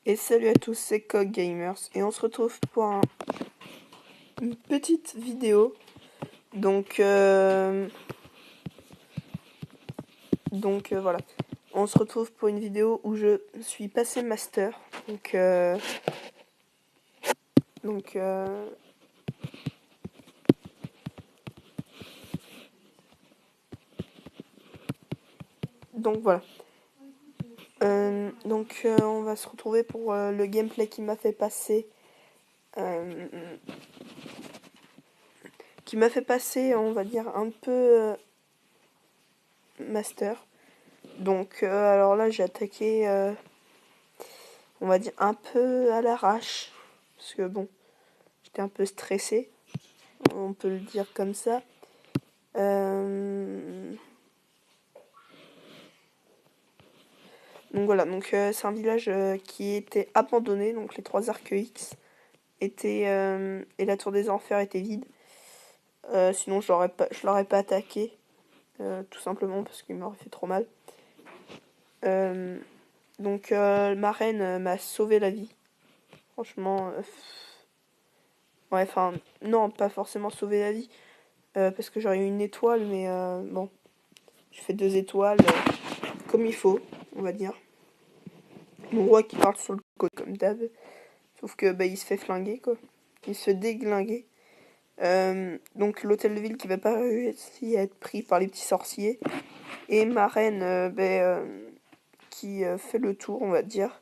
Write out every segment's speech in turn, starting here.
Et salut à tous, c'est Cog Gamers et on se retrouve pour une petite vidéo. Donc voilà, on se retrouve pour une vidéo où je suis passé master. Donc voilà. On va se retrouver pour le gameplay qui m'a fait passer. On va dire, un peu master. Donc alors là, j'ai attaqué, on va dire, un peu à l'arrache. Parce que bon, j'étais un peu stressé. On peut le dire comme ça. Donc voilà, c'est un village qui était abandonné, donc les 3 arcs X étaient et la tour des enfers était vide. Sinon je l'aurais pas attaqué, tout simplement parce qu'il m'aurait fait trop mal. Ma reine m'a sauvé la vie. Franchement, ouais, enfin non, pas forcément sauvé la vie, parce que j'aurais eu une étoile, mais bon, j'ai fait 2 étoiles comme il faut, on va dire. Mon roi qui parle sur le côté comme d'hab. Sauf que il se fait flinguer, quoi. Il se fait déglinguer. Donc l'hôtel de ville qui va pas réussir à être pris par les petits sorciers. Et ma reine qui fait le tour, on va dire.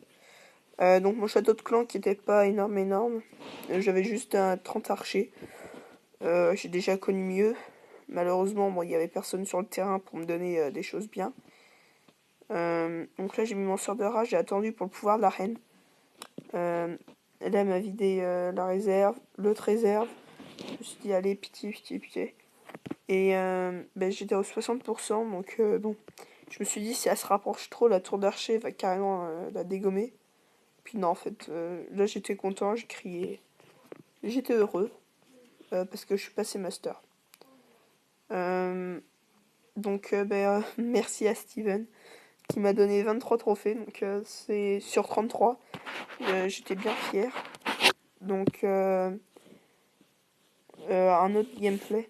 Donc mon château de clan qui était pas énorme. J'avais juste 30 archers. J'ai déjà connu mieux. Malheureusement, il y avait personne sur le terrain pour me donner des choses bien. Donc là j'ai mis mon sort de rage, j'ai attendu pour le pouvoir de la reine. Elle m'a vidé la réserve, l'autre réserve. Je me suis dit allez, pitié. Et j'étais au 60%, donc bon. Je me suis dit si elle se rapproche trop, la tour d'archer va carrément la dégommer. Puis non, en fait, là j'étais content, j'ai crié. J'étais heureux, parce que je suis passé master. Merci à Steven qui m'a donné 23 trophées, donc c'est sur 33. J'étais bien fier. Donc, un autre gameplay.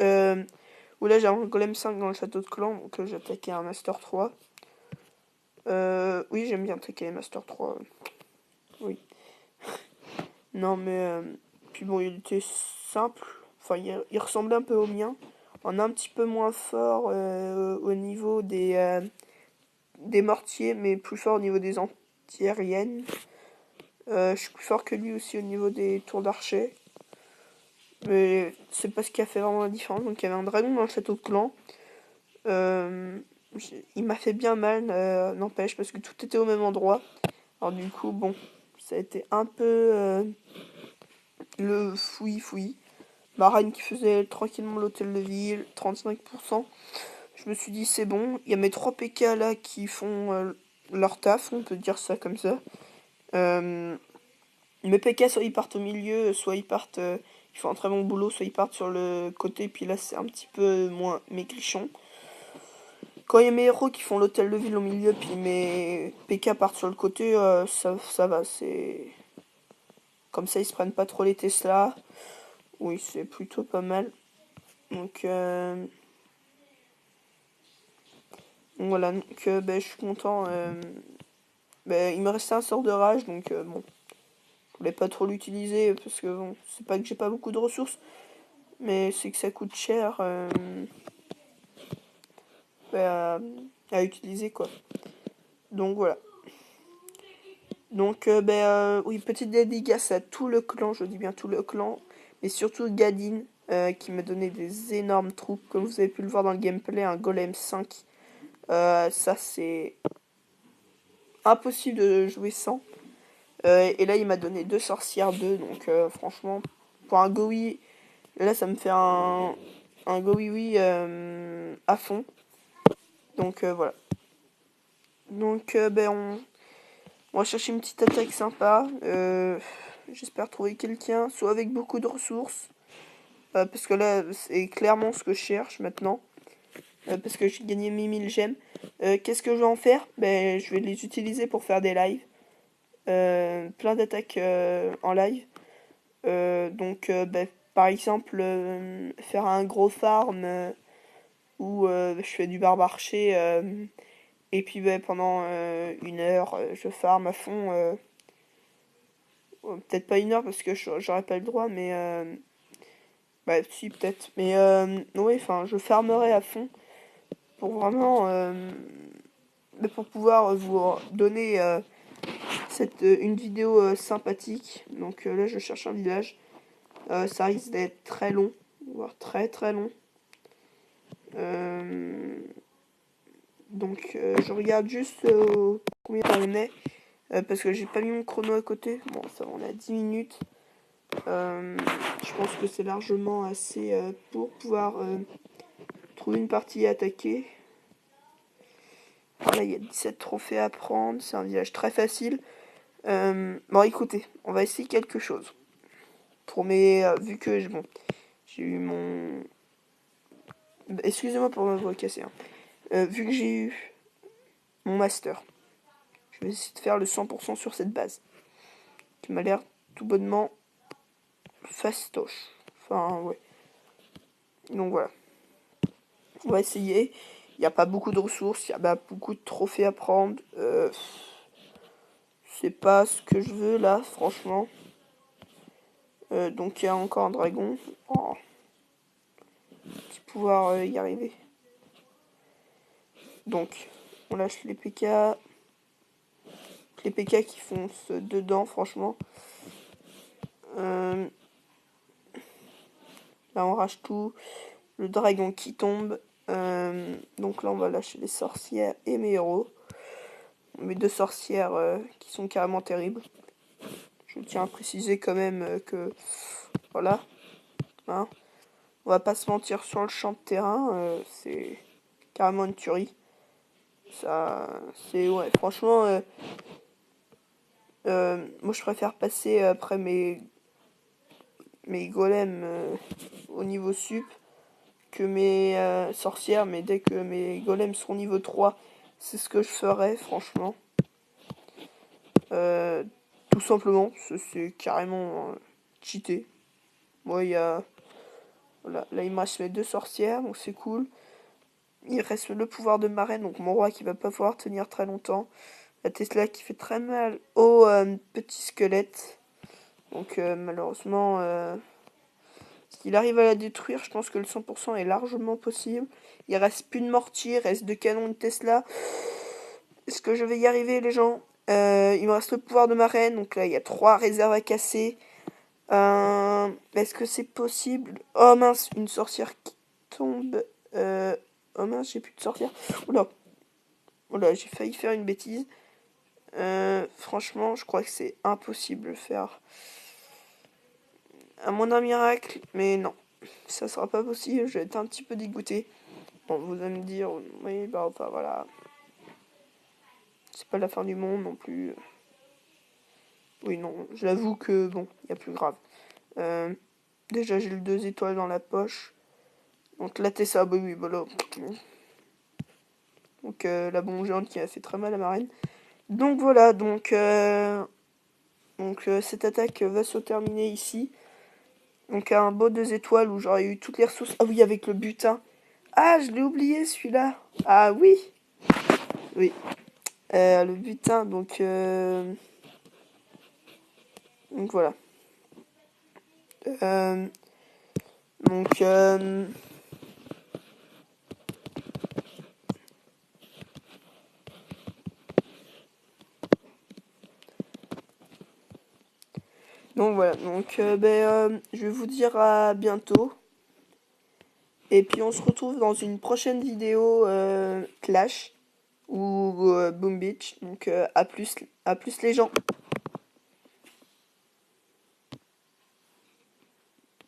Où là j'ai un golem 5 dans le château de clan, donc j'attaquais un master 3. Oui, j'aime bien attaquer les master 3. Oui. Non, mais puis bon, il était simple. Enfin, il ressemblait un peu au mien. En un petit peu moins fort au niveau des mortiers, mais plus fort au niveau des anti-aériennes. Je suis plus fort que lui aussi au niveau des tours d'archer. Mais c'est pas ce qui a fait vraiment la différence. Donc il y avait un dragon dans le château de clan. Il m'a fait bien mal, n'empêche, parce que tout était au même endroit. Alors du coup, bon, ça a été un peu le fouillis. Ma reine qui faisait tranquillement l'hôtel de ville, 35%. Je me suis dit, c'est bon. Il y a mes 3 PK là qui font leur taf, on peut dire ça comme ça. Mes PK, soit ils partent au milieu, soit ils partent... ils font un très bon boulot, soit ils partent sur le côté, puis là c'est un petit peu moins maigrichon. Quand il y a mes héros qui font l'hôtel de ville au milieu, puis mes PK partent sur le côté, ça va, c'est... Comme ça, ils se prennent pas trop les Tesla. Oui, c'est plutôt pas mal. Donc voilà, je suis content. Il me restait un sort de rage, donc bon, je voulais pas trop l'utiliser, parce que bon, c'est pas que j'ai pas beaucoup de ressources, mais c'est que ça coûte cher à, à utiliser, quoi. Donc voilà. Donc, oui, petite dédicace à tout le clan, je dis bien tout le clan, mais surtout Gadin, qui m'a donné des énormes troupes, comme vous avez pu le voir dans le gameplay, un golem 5. Ça, c'est impossible de jouer sans. Et là, il m'a donné 2 sorcières 2, donc franchement, pour un GOEY, là, ça me fait un GOEY à fond. Donc, voilà. Donc, on va chercher une petite attaque sympa. J'espère trouver quelqu'un, soit avec beaucoup de ressources. Parce que là, c'est clairement ce que je cherche maintenant. Parce que j'ai gagné mes 1000 gemmes. Qu'est-ce que je vais en faire? Je vais les utiliser pour faire des lives. plein d'attaques en live. Donc, par exemple, faire un gros farm où je fais du barbe-archer et puis pendant 1 heure, je farm à fond. Peut-être pas 1 heure parce que j'aurais pas le droit, mais si peut-être. Mais oui, enfin, je farmerai à fond pour vraiment pour pouvoir vous donner une vidéo sympathique. Donc là, je cherche un village. Ça risque d'être très long, voire très très long. Donc je regarde juste combien on est. Parce que j'ai pas mis mon chrono à côté. Bon, ça on a 10 minutes. Je pense que c'est largement assez pour pouvoir trouver une partie et attaquer. Voilà, il y a 17 trophées à prendre. C'est un village très facile. Bon, écoutez, on va essayer quelque chose. Pour mes... vu que j'ai eu mon... Excusez-moi pour ma voix cassée. Hein. Vu que j'ai eu mon master, je vais essayer de faire le 100% sur cette base. Qui m'a l'air tout bonnement fastoche. Enfin, ouais. Donc voilà. On va essayer. Il n'y a pas beaucoup de ressources, il y a pas beaucoup de trophées à prendre. C'est pas ce que je veux là, franchement. Donc il y a encore un dragon. Oh. Pouvoir y arriver. Donc, on lâche les PK. Les PK qui foncent dedans, franchement. Là, on rage tout. Le dragon qui tombe. Donc là, on va lâcher les sorcières et mes héros. Mes 2 sorcières qui sont carrément terribles. Je tiens à préciser quand même que... Voilà. Hein, on va pas se mentir, sur le champ de terrain, c'est carrément une tuerie. Ça, c'est... Ouais, franchement... moi, je préfère passer après mes golems au niveau sup que mes sorcières, mais dès que mes golems seront niveau 3, c'est ce que je ferai, franchement. Tout simplement, c'est carrément cheaté. Moi, il y a... Voilà, là, il me reste mes 2 sorcières, donc c'est cool. Il reste le pouvoir de marraine, donc mon roi qui va pas pouvoir tenir très longtemps. La Tesla qui fait très mal au petit squelette. Donc malheureusement, s'il arrive à la détruire, je pense que le 100% est largement possible. Il reste plus de mortier, il reste 2 canons de Tesla. Est-ce que je vais y arriver, les gens? Il me reste le pouvoir de marraine, donc là il y a 3 réserves à casser. Est-ce que c'est possible? Oh mince, une sorcière qui tombe. Oh mince, j'ai plus de sorcière. Oula, j'ai failli faire une bêtise. Franchement, je crois que c'est impossible de le faire. À moins d'un miracle, mais non. Ça sera pas possible, je vais être un petit peu dégoûté. Bon, vous allez me dire, oui, enfin voilà. C'est pas la fin du monde non plus. Oui, non, j'avoue que bon, il y a plus grave. Déjà, j'ai le 2 étoiles dans la poche. Donc la Tessa, bah oui, voilà. Donc la bombe géante qui a fait très mal à ma reine. Donc voilà, donc cette attaque va se terminer ici. Donc un beau 2 étoiles où j'aurais eu toutes les ressources. Ah oui, avec le butin. Ah, je l'ai oublié celui-là. Ah oui. Oui. Le butin, donc voilà. Euh, donc voilà, donc je vais vous dire à bientôt. Et puis on se retrouve dans une prochaine vidéo Clash ou Boom Beach. Donc à plus les gens.